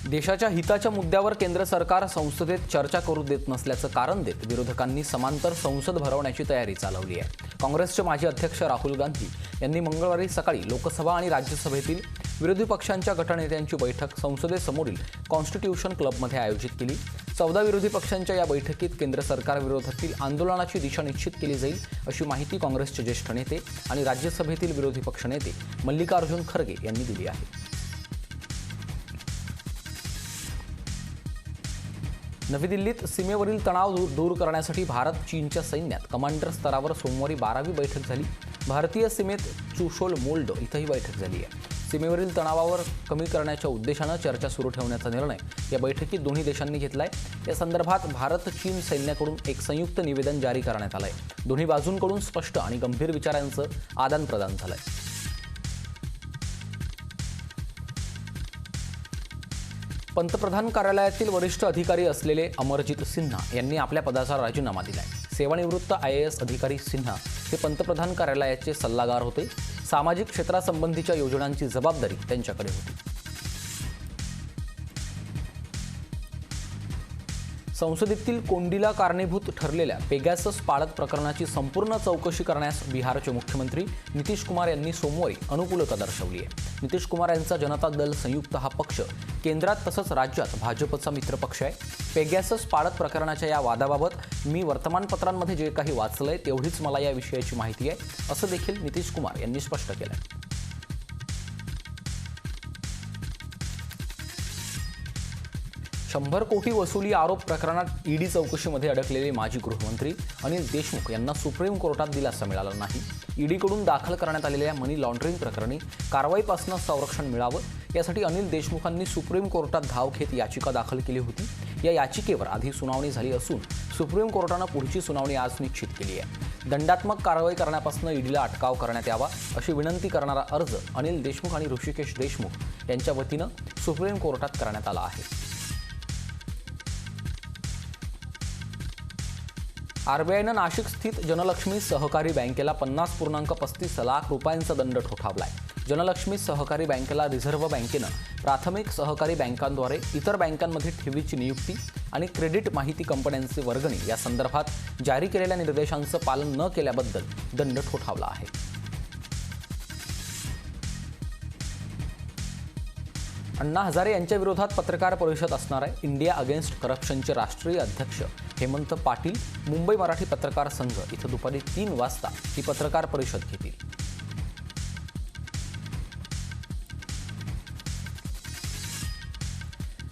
देशाच्या हिताच्या मुद्द्यावर केंद्र सरकार संसदेत चर्चा करू देत नसल्याचं कारण देत विरोधकांनी समांतर संसद भरवण्याची तयारी चालवली आहे। काँग्रेसचे माजी अध्यक्ष राहुल गांधी यांनी मंगळवारी सकाळी लोकसभा आणि राज्यसभेतील विरोधी पक्षांच्या गटनेत्यांची बैठक संसदेसमोरील कॉन्स्टिट्यूशन क्लबमध्ये आयोजित केली। 14 विरोधी पक्षांच्या या बैठकीत केंद्र सरकारविरोधातील आंदोलनाची दिशा निश्चित केली जाईल अशी माहिती काँग्रेसचे ज्येष्ठ नेते आणि राज्यसभेतील विरोधी पक्षनेते मल्लिकार्जुन खरगे यांनी दिली आहे। नवी दिल्लीत सीमेवरील तणाव दूर करण्यासाठी भारत चीनच्या सैन्यात कमांडर स्तरावर सोमवारी 12वी बैठक झाली। भारतीय सीमेत चुशोल मोल्ड इथं ही बैठक झाली आहे। सीमेवरील तणावावर कमी करण्याच्या उद्देशानं चर्चा सुरू ठेवण्याचा निर्णय या बैठकीत दोन्ही देशांनी घेतलाय। या संदर्भात भारत चीन सैन्याकडून एक संयुक्त निवेदन जारी करण्यात आलंय। दोन्ही बाजूंकडून स्पष्ट आणि गंभीर विचारांचं आदानप्रदान झालंय। पंतप्रधान कार्यालयातील वरिष्ठ अधिकारी असलेले अमरजीत सिन्हा यांनी आपल्या पदाचा राजीनामा दिलाय। सेवानिवृत्त IAS अधिकारी सिन्हा हे पंतप्रधान कार्यालयाचे सल्लागार होते। सामाजिक क्षेत्रासंबंधीच्या योजनांची जबाबदारी त्यांच्याकडे होती। संसदेतील कोंडीला कारणीभूत ठरलेल्या पेगासस पाळत प्रकरणाची संपूर्ण चौकशी करण्यास बिहारचे मुख्यमंत्री नितीश कुमार यांनी सोमवारी अनुकूलता दर्शवली आहे। नितीश कुमार यांचा जनता दल संयुक्त हा पक्ष केंद्रात तसंच राज्यात भाजपचा मित्रपक्ष आहे। पेगासस पाळत प्रकरणाच्या या वादाबाबत मी वर्तमानपत्रांमध्ये जे काही वाचलंय तेवढीच मला या विषयाची माहिती आहे असं देखील नितीश कुमार यांनी स्पष्ट केलंय। 100 कोटी वसुली आरोप प्रकरणात ईडी चौकशीमध्ये अडकलेले माजी गृहमंत्री अनिल देशमुख यांना सुप्रीम कोर्टात दिलासा मिळाला नाही। ईडीकडून दाखल करण्यात आलेल्या मनी लॉन्ड्रिंग प्रकरणी कारवाईपासून संरक्षण मिळावं यासाठी अनिल देशमुखांनी सुप्रीम कोर्टात धाव घेत याचिका दाखल केली होती। या याचिकेवर आधी सुनावणी झाली असून सुप्रीम कोर्टानं पुढची सुनावणी आज निश्चित केली आहे। दंडात्मक कारवाई करण्यापासून ईडीला अटकाव करण्यात यावा अशी विनंती करणारा अर्ज अनिल देशमुख आणि ऋषिकेश देशमुख यांच्या वतीनं सुप्रीम कोर्टात करण्यात आला आहे। आरबीआयनं नाशिक स्थित जनलक्ष्मी सहकारी बँकेला 50.35 लाख रुपयांचा दंड ठोठावलाय। जनलक्ष्मी सहकारी बँकेला रिझर्व्ह बँकेनं प्राथमिक सहकारी बँकांद्वारे इतर बँकांमध्ये ठेवीची नियुक्ती आणि क्रेडिट माहिती कंपन्यांचे वर्गणी या संदर्भात जारी केलेल्या निर्देशांचं पालन न केल्याबद्दल दंड ठोठावला आहे। अण्णा हजारे यांच्या विरोधात पत्रकार परिषद असणार आहे। इंडिया अगेन्स्ट करप्शनचे राष्ट्रीय अध्यक्ष हेमंत पाटील मुंबई मराठी पत्रकार संघ इथं दुपारी 3 वाजता ही पत्रकार परिषद घेतील।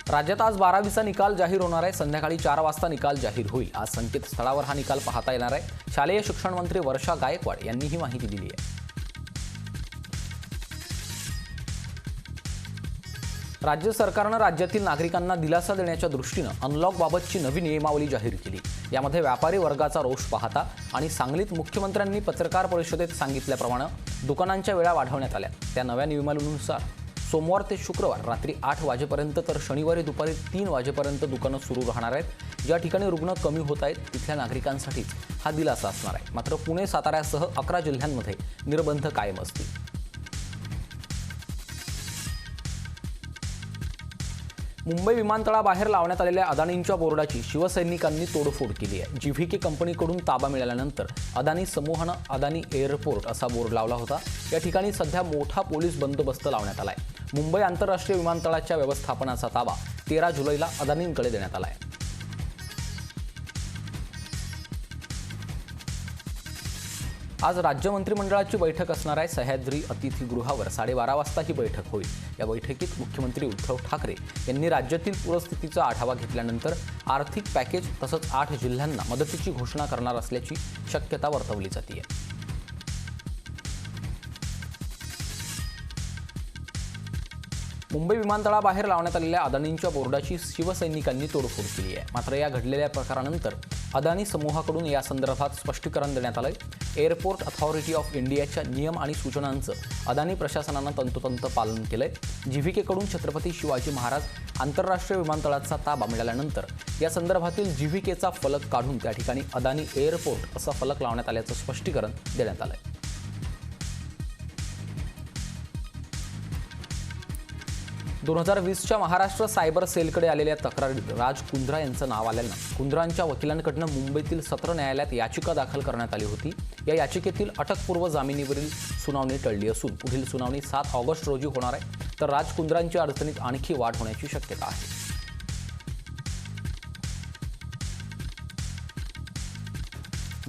राज्यात आज 12वीचा निकाल जाहीर होणार आहे। संध्याकाळी 4 वाजता निकाल जाहीर होईल। आज संकेतस्थळावर हा निकाल पाहता येणार आहे। शालेय शिक्षण मंत्री वर्षा गायकवाड यांनी ही माहिती दिली आहे। राज्य सरकारनं राज्यातील नागरिकांना दिलासा देण्याच्या दृष्टीनं अनलॉकबाबतची नवी नियमावली जाहीर केली। यामध्ये व्यापारी वर्गाचा रोष पाहता आणि सांगलीत मुख्यमंत्र्यांनी पत्रकार परिषदेत सांगितल्याप्रमाणे दुकानांच्या वेळा वाढवण्यात आल्या। त्या नव्या नियमावलीनुसार सोमवार ते शुक्रवार रात्री 8 वाजेपर्यंत तर शनिवारी दुपारी 3 वाजेपर्यंत दुकानं सुरू राहणार आहेत। ज्या ठिकाणी रुग्ण कमी होत आहेत तिथल्या नागरिकांसाठीच हा दिलासा असणार आहे। मात्र पुणे, साताऱ्यासह 11 जिल्ह्यांमध्ये निर्बंध कायम असतील। मुंबई विमानतळाबाहेर लावण्यात आलेल्या अदानींच्या बोर्डाची शिवसैनिकांनी तोडफोड केली आहे। जीव्हीके कंपनीकडून ताबा मिळाल्यानंतर अदानी समूहानं अदानी एअरपोर्ट असा बोर्ड लावला होता। या ठिकाणी सध्या मोठा पोलीस बंदोबस्त लावण्यात आलाय। मुंबई आंतरराष्ट्रीय विमानतळाच्या व्यवस्थापनाचा ताबा 13 जुलैला अदानींकडे देण्यात आलाय। आज राज्य मंत्रिमंडळाची बैठक असणार आहे। सह्याद्री अतिथीगृहावर 12:30 वाजता ही बैठक होईल। या बैठकीत मुख्यमंत्री उद्धव ठाकरे यांनी राज्यातील पूरस्थितीचा आढावा घेतल्यानंतर आर्थिक पॅकेज तसंच 8 जिल्ह्यांना मदतीची घोषणा करणार असल्याची शक्यता वर्तवली जाते। मुंबई विमानतळाबाहेर लावण्यात आलेल्या अदानींच्या बोर्डाची शिवसैनिकांनी तोडफोड केली आहे। मात्र या घडलेल्या प्रकारानंतर अदानी समूहाकडून या संदर्भात स्पष्टीकरण देण्यात आलंय। एअरपोर्ट अथॉरिटी ऑफ इंडियाच्या नियम आणि सूचनांचं अदानी प्रशासनानं तंतोतंत पालन केलंय। जीव्हीकेकडून छत्रपती शिवाजी महाराज आंतरराष्ट्रीय विमानतळाचा ताबा मिळाल्यानंतर या संदर्भातील जीव्हीकेचा फलक काढून त्या ठिकाणी अदानी एअरपोर्ट असा फलक लावण्यात आल्याचं स्पष्टीकरण देण्यात आलंय। 2020च्या महाराष्ट्र सायबर सेलकडे आलेल्या तक्रारीत राज कुंद्रा यांचं नाव आल्यानं कुंद्रांच्या वकिलांकडून मुंबईतील सत्र न्यायालयात याचिका दाखल करण्यात आली होती। या याचिकेतील अटकपूर्व जामिनीवरील सुनावणी टळली असून पुढील सुनावणी 7 ऑगस्ट रोजी होणार आहे। तर राज कुंद्रांच्या अडचणीत आणखी वाढ होण्याची शक्यता आहे।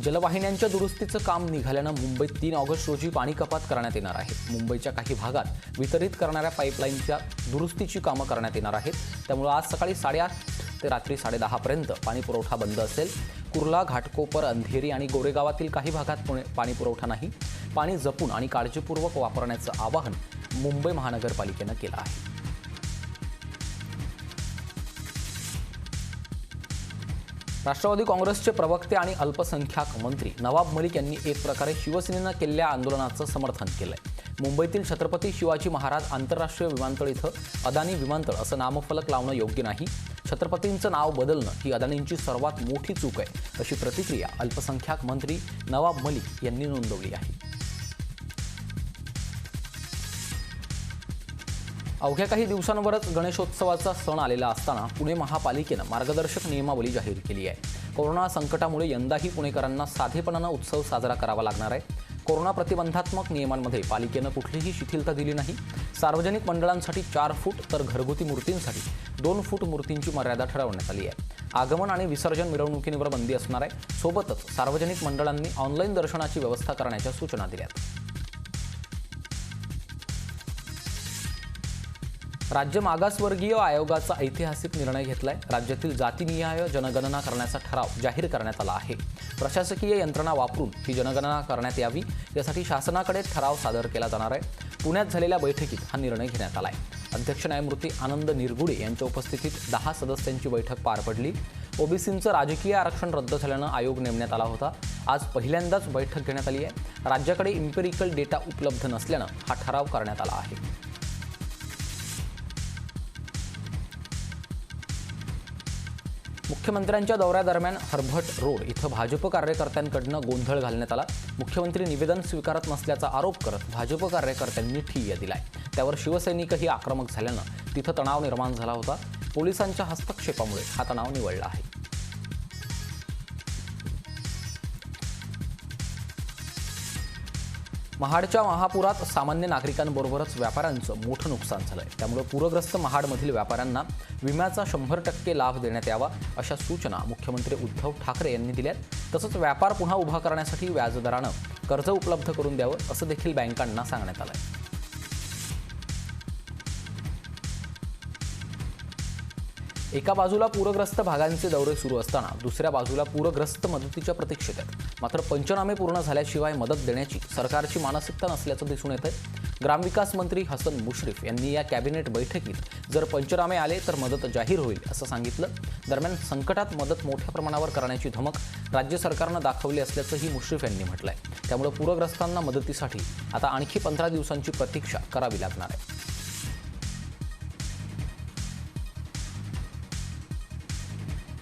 जलवाहिन्यांच्या दुरुस्तीचं काम निघाल्यानं मुंबईत 3 ऑगस्ट रोजी पाणी कपात करण्यात येणार आहे। मुंबईच्या काही भागात वितरित करणाऱ्या पाईपलाईनच्या दुरुस्तीची कामं करण्यात येणार आहेत। त्यामुळे आज सकाळी 8:30 ते रात्री 10:30 पर्यंत पाणी पुरवठा बंद असेल। कुर्ला, घाटकोपर, अंधेरी आणि गोरेगावातील काही भागात पाणी पुरवठा नाही। पाणी जपून आणि काळजीपूर्वक वापरण्याचं आवाहन मुंबई महानगरपालिकेनं केलं आहे। राष्ट्रवादी काँग्रेसचे प्रवक्ते आणि अल्पसंख्याक मंत्री नवाब मलिक यांनी एक प्रकारे शिवसेनेनं केलेल्या आंदोलनाचं समर्थन केलंय। मुंबईतील छत्रपती शिवाजी महाराज आंतरराष्ट्रीय विमानतळ इथं अदानी विमानतळ असं नामफलक लावणं योग्य नाही। छत्रपतींचं नाव बदलणं ही अदानींची सर्वात मोठी चूक आहे, अशी प्रतिक्रिया अल्पसंख्याक मंत्री नवाब मलिक यांनी नोंदवली आहे। अवघ्या काही दिवसांवरच गणेशोत्सवाचा सण आलेला असताना पुणे महापालिकेनं मार्गदर्शक नियमावली जाहीर केली आहे। कोरोना संकटामुळे यंदाही पुणेकरांना साधेपणानं उत्सव साजरा करावा लागणार आहे। कोरोना प्रतिबंधात्मक नियमांमध्ये पालिकेनं कुठलीही शिथिलता दिली नाही। सार्वजनिक मंडळांसाठी 4 फूट तर घरगुती मूर्तींसाठी 2 फूट मूर्तींची मर्यादा ठरवण्यात आली आहे। आगमन आणि विसर्जन मिरवणुकींवर बंदी असणार आहे। सोबतच सार्वजनिक मंडळांनी ऑनलाईन दर्शनाची व्यवस्था करण्याच्या सूचना दिल्यात। राज्य मागासवर्गीय आयोगाचा ऐतिहासिक निर्णय घेतलाय। राज्यातील जातीनिहाय जनगणना करण्याचा ठराव जाहीर करण्यात आला आहे। प्रशासकीय यंत्रणा वापरून ही जनगणना करण्यात यावी यासाठी शासनाकडे ठराव सादर केला जाणार आहे। पुण्यात झालेल्या बैठकीत हा निर्णय घेण्यात आलाय। अध्यक्ष न्यायमूर्ती आनंद निरगुडे यांच्या उपस्थितीत 10 सदस्यांची बैठक पार पडली। ओबीसींचं राजकीय आरक्षण रद्द झाल्यानं आयोग नेमण्यात आला होता। आज पहिल्यांदाच बैठक घेण्यात आली आहे। राज्याकडे इम्पेरिकल डेटा उपलब्ध नसल्यानं हा ठराव करण्यात आला आहे। मुख्यमंत्र्यांच्या दौऱ्यादरम्यान हर्बट रोड इथं भाजप कार्यकर्त्यांकडून गोंधळ घालण्यात आला। मुख्यमंत्री निवेदन स्वीकारत नसल्याचा आरोप करत भाजप कार्यकर्त्यांनी ठिय्या दिलाय। त्यावर शिवसैनिकही आक्रमक झाल्यानं तिथं तणाव निर्माण झाला होता। पोलिसांच्या हस्तक्षेपामुळे हा तणाव निवळला आहे। महाडच्या महापुरात सामान्य नागरिकांबरोबरच व्यापाऱ्यांचं मोठं नुकसान झालंय। त्यामुळे पूरग्रस्त महाडमधील व्यापाऱ्यांना विम्याचा 100% लाभ देण्यात यावा अशा सूचना मुख्यमंत्री उद्धव ठाकरे यांनी दिल्यात। तसंच व्यापार पुन्हा उभा करण्यासाठी व्याजदरानं कर्ज उपलब्ध करून द्यावं असं देखील बँकांना सांगण्यात आलंय। एका बाजूला पूरग्रस्त भागांचे दौरे सुरू असताना दुसऱ्या बाजूला पूरग्रस्त मदतीच्या प्रतीक्षेत आहेत। मात्र पंचनामे पूर्ण झाल्याशिवाय मदत देण्याची सरकारची मानसिकता नसल्याचं दिसून येतंय। ग्रामविकास मंत्री हसन मुश्रीफ यांनी या कॅबिनेट बैठकीत जर पंचनामे आले तर मदत जाहीर होईल असं सांगितलं। दरम्यान संकटात मदत मोठ्या प्रमाणावर करण्याची धमक राज्य सरकारनं दाखवली असल्याचंही मुश्रीफ यांनी म्हटलंय। त्यामुळे पूरग्रस्तांना मदतीसाठी आता आणखी 15 दिवसांची प्रतीक्षा करावी लागणार आहे।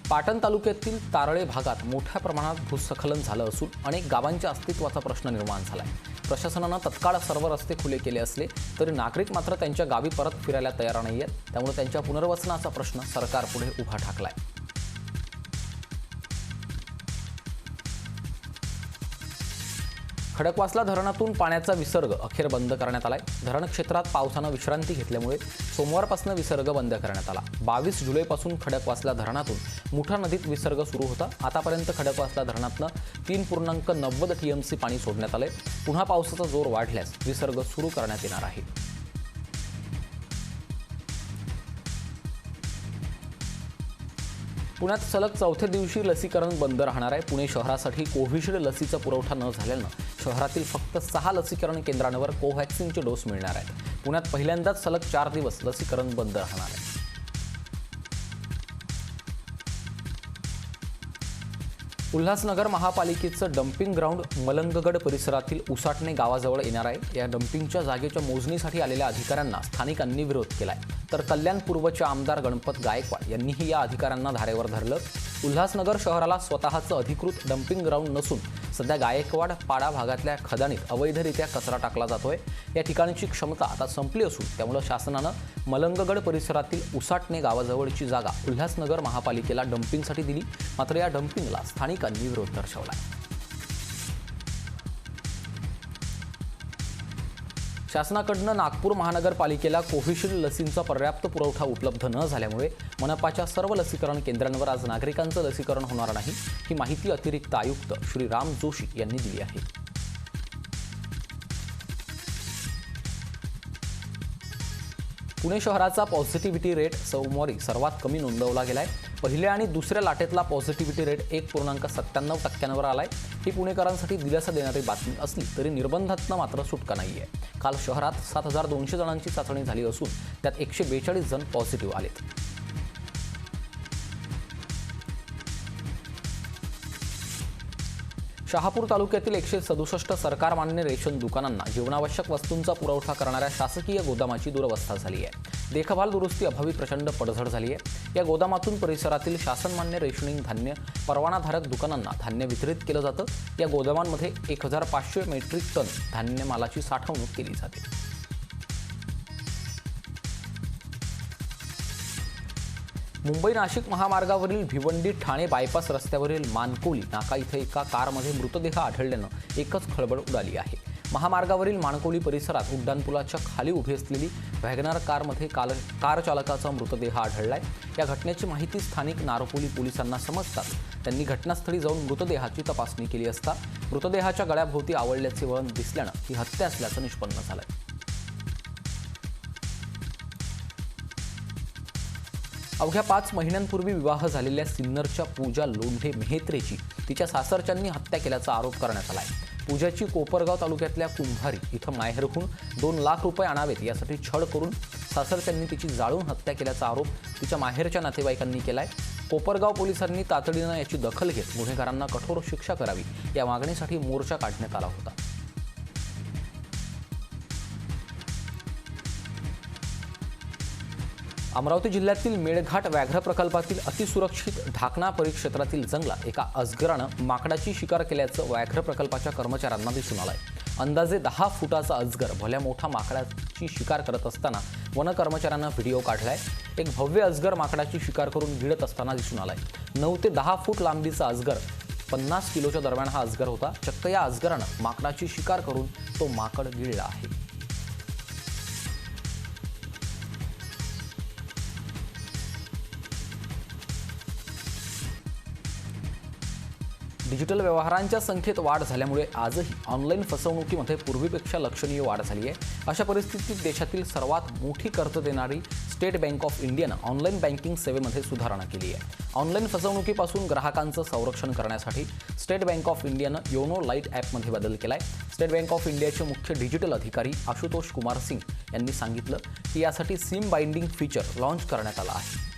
पाटण तालुक्यातील तारळे भागात मोठ्या प्रमाणात भूस्खलन झालं असून अनेक गावांच्या अस्तित्वाचा प्रश्न निर्माण झालाय। प्रशासनानं तत्काळ सर्व रस्ते खुले केले असले तरी नागरिक मात्र त्यांच्या गावी परत फिरायला तयार नाहीयेत। त्यामुळे त्यांच्या पुनर्वसनाचा प्रश्न सरकारपुढे उभा ठाकलाय। खडकवासला धरणातून पाण्याचा विसर्ग अखेर बंद करण्यात आलाय। धरण क्षेत्रात पावसानं विश्रांती घेतल्यामुळे सोमवारपासून विसर्ग बंद करण्यात आला। 22 जुलैपासून खडकवासला धरणातून मुठा नदीत विसर्ग सुरू होता। आतापर्यंत खडकवासला धरणातनं 3.90 TMC पाणी सोडण्यात आलंय। पुन्हा पावसाचा जोर वाढल्यास विसर्ग सुरू करण्यात येणार आहे। पुण्यात सलग 4थ्या दिवशी लसीकरण बंद राहणार आहे। पुणे शहरासाठी कोव्हिशिल्ड लसीचा पुरवठा न झाल्यानं शहरातील फक्त 6 लसीकरण केंद्रांवर कोव्हॅक्सिनचे डोस मिळणार आहेत। पुण्यात पहिल्यांदाच सलग 4 दिवस लसीकरण बंद राहणार आहे। उल्हासनगर महापालिकेचं डम्पिंग ग्राउंड मलंगगड परिसरातील उसाटणे गावाजवळ येणार आहे। या डम्पिंगच्या जागेच्या मोजणीसाठी आलेल्या अधिकाऱ्यांना स्थानिकांनी विरोध केलाय, तर कल्याण पूर्वचे आमदार गणपत गायकवाड यांनीही या अधिकाऱ्यांना धारेवर धरलं। उल्हासनगर शहराला स्वतःचं अधिकृत डम्पिंग ग्राउंड नसून सध्या गायकवाड पाडा भागातल्या खदानीत अवैधरित्या कचरा टाकला जातोय। या ठिकाणची क्षमता आता संपली असून त्यामुळे शासनानं मलंगगड परिसरातील उसाटणे गावाजवळची जागा उल्हासनगर महापालिकेला डम्पिंगसाठी दिली, मात्र या डम्पिंगला स्थानिकांनी विरोध दर्शवला। शासनाकडून नागपूर महानगरपालिकेला कोव्हिशिल्ड लसींचा पर्याप्त पुरवठा उपलब्ध न झाल्यामुळे मनपाच्या सर्व लसीकरण केंद्रांवर आज नागरिकांचं लसीकरण होणार नाही, ही माहिती अतिरिक्त आयुक्त श्री राम जोशी यांनी दिली आहे। पुणे शहराचा पॉझिटिव्हिटी रेट सोमवारी सर्वात कमी नोंदवला गेलाय। पहिल्या आणि दुसऱ्या लाटेतला पॉझिटिव्हिटी रेट 1.97% आलाय। ही पुणेकरांसाठी दिलासा देणारी बातमी असली तरी निर्बंधातनं मात्र सुटका नाहीये। काल शहरात 7200 जणांची चाचणी झाली असून त्यात 142 जण पॉझिटिव्ह आलेत। शहापूर तालुक्यातील 167 सरकार मान्य रेशन दुकानांना जीवनावश्यक वस्तूंचा पुरवठा करणाऱ्या शासकीय गोदामाची दुरवस्था झाली आहे। देखभाल दुरुस्ती अभावी प्रचंड पडझड झाली आहे। या गोदामातून परिसरातील शासनमान्य रेशनिंग धान्य परवानाधारक दुकानांना धान्य वितरित केलं जातं। या गोदामांमध्ये 1500 मेट्रिक टन धान्य मालाची साठवणूक केली जाते। मुंबई नाशिक महामार्गावरील भिवंडी ठाणे बायपास रस्त्यावरील मानकोली नाका इथे एका कारमध्ये मृतदेह आढळल्यानं एकच खळबळ उडाली आहे। महामार्गावरील मानकोली परिसरात उड्डाणपुलाच्या खाली उभी असलेली वॅगनार कारमध्ये कार चालकाचा मृतदेह आढळलाय। या घटनेची माहिती स्थानिक नारोपोली पोलिसांना समजताच त्यांनी घटनास्थळी जाऊन मृतदेहाची तपासणी केली असता मृतदेहाच्या गळ्याभोवती आवळल्याचे वळण दिसल्यानं ही हत्या असल्याचं निष्पन्न झालंय। अवघ्या 5 महिन्यांपूर्वी विवाह झालेल्या सिन्नरच्या पूजा लोंढे मेहत्रेची तिच्या सासरच्यांनी हत्या केल्याचा आरोप करण्यात आलाय। पूजाची कोपरगाव तालुक्यातल्या कुंभारी इथं माहेरहून 2 लाख रुपये आणावेत यासाठी छळ करून सासरच्यांनी तिची जाळून हत्या केल्याचा आरोप तिच्या माहेरच्या नातेवाईकांनी केलाय। कोपरगाव पोलिसांनी तातडीनं याची दखल घेत गुन्हेगारांना कठोर शिक्षा करावी या मागणीसाठी मोर्चा काढण्यात आला होता। अमरावती जिल्ह्यातील मेळघाट व्याघ्र प्रकल्पातील अतिसुरक्षित ढाकणा परिक्षेत्रातील जंगलात एका अजगरानं माकडाची शिकार केल्याचं व्याघ्र प्रकल्पाच्या कर्मचाऱ्यांना दिसून आलंय। अंदाजे 10 फुटाचा अजगर भल्या मोठा माकडाची शिकार करत असताना वन कर्मचाऱ्यांना व्हिडिओ काढलाय। एक भव्य अजगर माकडाची शिकार करून गिळत असताना दिसून आलाय। 9 ते 10 फूट लांबीचा अजगर 50 किलोच्या दरम्यान हा अजगर होता। चक्क या अजगरानं माकडाची शिकार करून तो माकड गिळला आहे। डिजिटल व्यवहारांच्या संख्येत वाढ झाल्यामुळे आजही ऑनलाईन फसवणुकीमध्ये पूर्वीपेक्षा लक्षणीय वाढ झाली आहे। अशा परिस्थितीत देशातील सर्वात मोठी कर्ज देणारी स्टेट बँक ऑफ इंडियानं ऑनलाईन बँकिंग सेवेमध्ये सुधारणा केली आहे। ऑनलाईन फसवणुकीपासून ग्राहकांचं संरक्षण करण्यासाठी स्टेट बँक ऑफ इंडियानं योनो लाईट ॲपमध्ये बदल केलाय। स्टेट बँक ऑफ इंडियाचे मुख्य डिजिटल अधिकारी आशुतोष कुमार सिंग यांनी सांगितलं की यासाठी सिम बाइंडिंग फीचर लॉन्च करण्यात आलं आहे।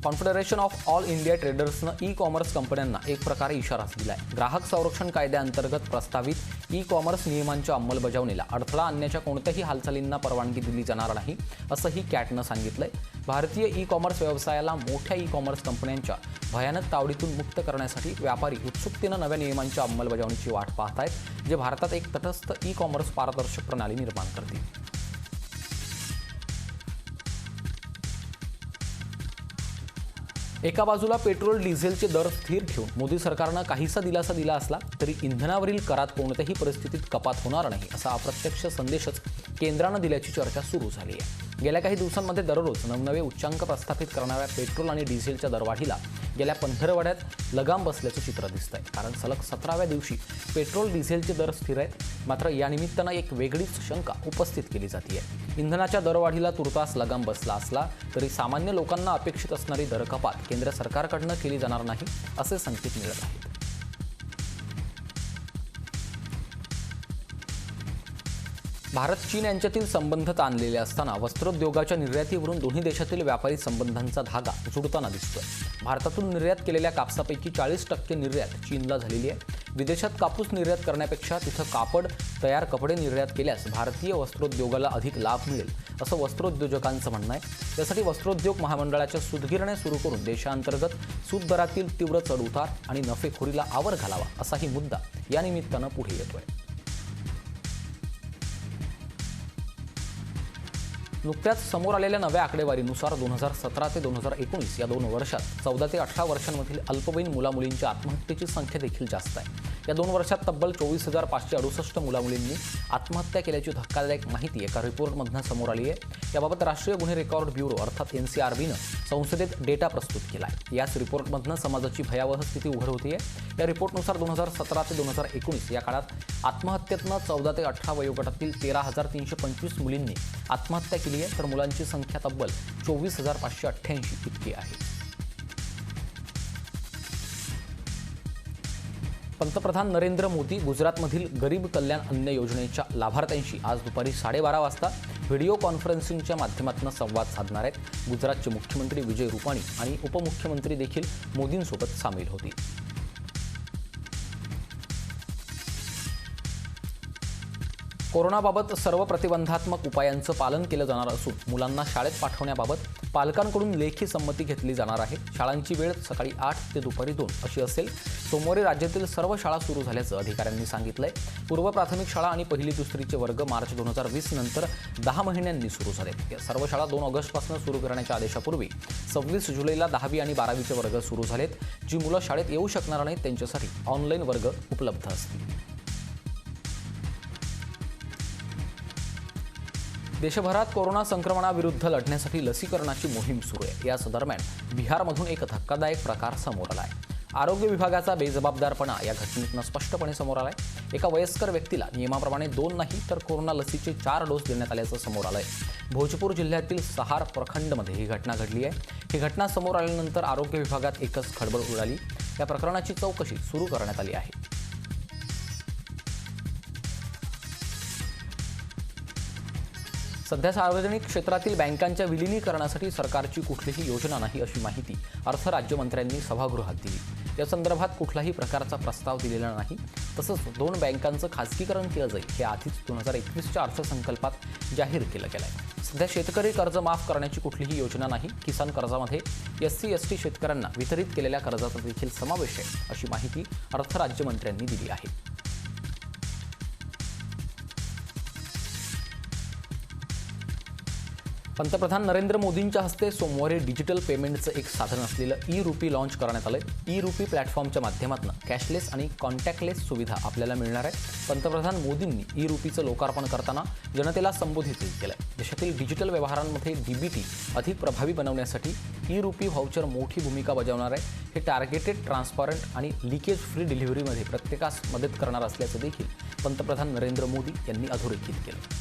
कॉन्फेडरेशन ऑफ ऑल इंडिया ट्रेडर्सनं ई-कॉमर्स कंपन्यांना एक प्रकारे इशारा दिलाय। ग्राहक संरक्षण कायद्याअंतर्गत प्रस्तावित ई-कॉमर्स नियमांच्या अंमलबजावणीला अडथळा आणण्याच्या कोणत्याही हालचालींना परवानगी दिली जाणार नाही, असंही कॅटनं सांगितलंय। भारतीय ई-कॉमर्स व्यवसायाला मोठ्या ई-कॉमर्स कंपन्यांच्या भयानक तावडीतून मुक्त करण्यासाठी व्यापारी उत्सुकतेनं नव्या नियमांच्या अंमलबजावणीची वाट पाहत आहेत, जे भारतात एक तटस्थ ई-कॉमर्स पारदर्शक प्रणाली निर्माण करतील। एका बाजूला पेट्रोल डिझेलचे दर स्थिर ठेवून मोदी सरकारनं काहीसा दिलासा दिला असला तरी इंधनावरील करात कोणत्याही परिस्थितीत कपात होणार नाही असा अप्रत्यक्ष संदेशच केंद्रानं दिल्याची चर्चा सुरू झाली आहे। गेल्या काही दिवसांमध्ये दररोज नवनवे उच्चांक प्रस्थापित करणाऱ्या पेट्रोल आणि डिझेलच्या दरवाढीला गेल्या पंधरवड्यात लगाम बसल्याचं चित्र दिसतंय, कारण सलग 17व्या दिवशी पेट्रोल डिझेलचे दर स्थिर आहेत। मात्र या निमित्तानं एक वेगळीच शंका उपस्थित केली जाते। इंधनाच्या दरवाढीला तुर्तास लगाम बसला असला तरी सामान्य लोकांना अपेक्षित असणारी दर कपात केंद्र सरकारकडून केली जाणार नाही असे संकेत मिळत आहेत। भारत चीन यांच्यातील संबंध ताणलेले असताना वस्त्रोद्योगाच्या निर्यातीवरून दोन्ही देशातील व्यापारी संबंधांचा धागा जुळताना दिसतोय। भारतातून निर्यात केलेल्या कापसापैकी 40% निर्यात चीनला झालेली आहे। विदेशात कापूस निर्यात करण्यापेक्षा तिथं कापड तयार कपडे निर्यात केल्यास भारतीय वस्त्रोद्योगाला अधिक लाभ मिळेल असं वस्त्रोद्योजकांचं म्हणणं आहे। त्यासाठी वस्त्रोद्योग महामंडळाच्या सूतगिरण्या सुरू करून देशांतर्गत सूत दरातील तीव्र चढउतार आणि नफेखोरीला आवर घालावा असाही मुद्दा या निमित्तानं पुढे येतोय। नुकत्याच समोर आलेल्या नव्या आकडेवारीनुसार 2017 ते 2019 या 2 वर्षात 14 ते 18 वर्षांमधील अल्पवयीन मुलामुलींच्या आत्महत्येची संख्या देखील जास्त आहे। या 2 वर्षात तब्बल 24,568 मुलामुलींनी आत्महत्या केल्याची धक्कादायक माहिती एका रिपोर्टमधून समोर आली आहे। याबाबत राष्ट्रीय गुन्हे रेकॉर्ड ब्युरो अर्थात NCRBनं संसदेत डेटा प्रस्तुत केला आहे। याच रिपोर्टमधून समाजाची भयावह स्थिती उघड होतीये। या रिपोर्टनुसार 2017 ते 2019 या काळात आत्महत्येतनं 14 ते 18 वयोगटातील 13,325 मुलींनी आत्महत्या केली आहे, तर मुलांची संख्या तब्बल 24,588 इतकी आहे। पंतप्रधान नरेंद्र मोदी गुजरातमधील गरीब कल्याण अन्न योजनेच्या लाभार्थ्यांशी आज दुपारी 12:30 वाजता व्हिडिओ कॉन्फरन्सिंगच्या माध्यमातून संवाद साधणार आहेत। गुजरातचे मुख्यमंत्री विजय रूपाणी आणि उपमुख्यमंत्री देखील मोदींसोबत सामील होतील। कोरोनाबाबत सर्व प्रतिबंधात्मक उपायांचं पालन केलं जाणार असून मुलांना शाळेत पाठवण्याबाबत पालकांकडून लेखी संमती घेतली जाणार आहे। शाळांची वेळ सकाळी 8 ते दुपारी 2 अशी असेल। सोमवारी राज्यातील सर्व शाळा सुरू झाल्याचं अधिकाऱ्यांनी सांगितलंय। पूर्व प्राथमिक शाळा आणि पहिली दुसरीचे वर्ग मार्च 2020 नंतर 10 महिन्यांनी सुरू झाले। या सर्व शाळा 2 ऑगस्टपासून सुरू करण्याच्या आदेशापूर्वी 26 जुलैला 10वी आणि 12वीचे वर्ग सुरू झालेत। जी मुलं शाळेत येऊ शकणार नाहीत त्यांच्यासाठी ऑनलाईन वर्ग उपलब्ध असतील। देशभरात कोरोना संक्रमणाविरुद्ध लढण्यासाठी लसीकरणाची मोहीम सुरू आहे। याच दरम्यान बिहारमधून एक धक्कादायक प्रकार समोर आला आहे। आरोग्य विभागाचा बेजबाबदारपणा या घटनेतून स्पष्टपणे समोर आलाय। एका वयस्कर व्यक्तीला नियमाप्रमाणे 2 नाही तर कोरोना लसीचे 4 डोस देण्यात आल्याचं समोर आलंय। भोजपूर जिल्ह्यातील सहार प्रखंडमध्ये ही घटना घडली आहे। ही घटना समोर आल्यानंतर आरोग्य विभागात एकच खळबळ उडाली। या प्रकरणाची चौकशी सुरू करण्यात आली आहे। सध्या सार्वजनिक क्षेत्रातील बँकांच्या विलिनीकरणासाठी सरकारची कुठलीही योजना नाही अशी माहिती अर्थ राज्यमंत्र्यांनी सभागृहात दिली। या संदर्भात कुठलाही प्रकारचा प्रस्ताव दिलेला नाही। तसंच 2 बँकांचं खासगीकरण केलं जाईल हे आधीच 2021च्या अर्थसंकल्पात जाहीर केलं गेलं आहे। सध्या शेतकरी कर्ज माफ करण्याची कुठलीही योजना नाही। किसान कर्जामध्ये SC/ST शेतकऱ्यांना वितरित केलेल्या कर्जाचा देखील समावेश आहे अशी माहिती अर्थ राज्यमंत्र्यांनी दिली आहे। पंतप्रधान नरेंद्र मोदींच्या हस्ते सोमवारी डिजिटल पेमेंटचं एक साधन असलेलं ई-रुपी लॉन्च करण्यात आलं आहे। ई-रुपी प्लॅटफॉर्मच्या माध्यमातून कॅशलेस आणि कॉन्टॅक्टलेस सुविधा आपल्याला मिळणार आहे। पंतप्रधान मोदींनी ई-रुपीचं लोकार्पण करताना जनतेला संबोधित केलं आहे। देशातील डिजिटल व्यवहारांमध्ये DBT अधिक प्रभावी बनवण्यासाठी ई-रुपी व्हाउचर मोठी भूमिका बजावणार आहे। हे टार्गेटेड, ट्रान्सपरंट आणि लिकेज फ्री डिलिव्हरीमध्ये प्रत्येकास मदत करणार असल्याचं देखील पंतप्रधान नरेंद्र मोदी यांनी अधोरेखित केलं।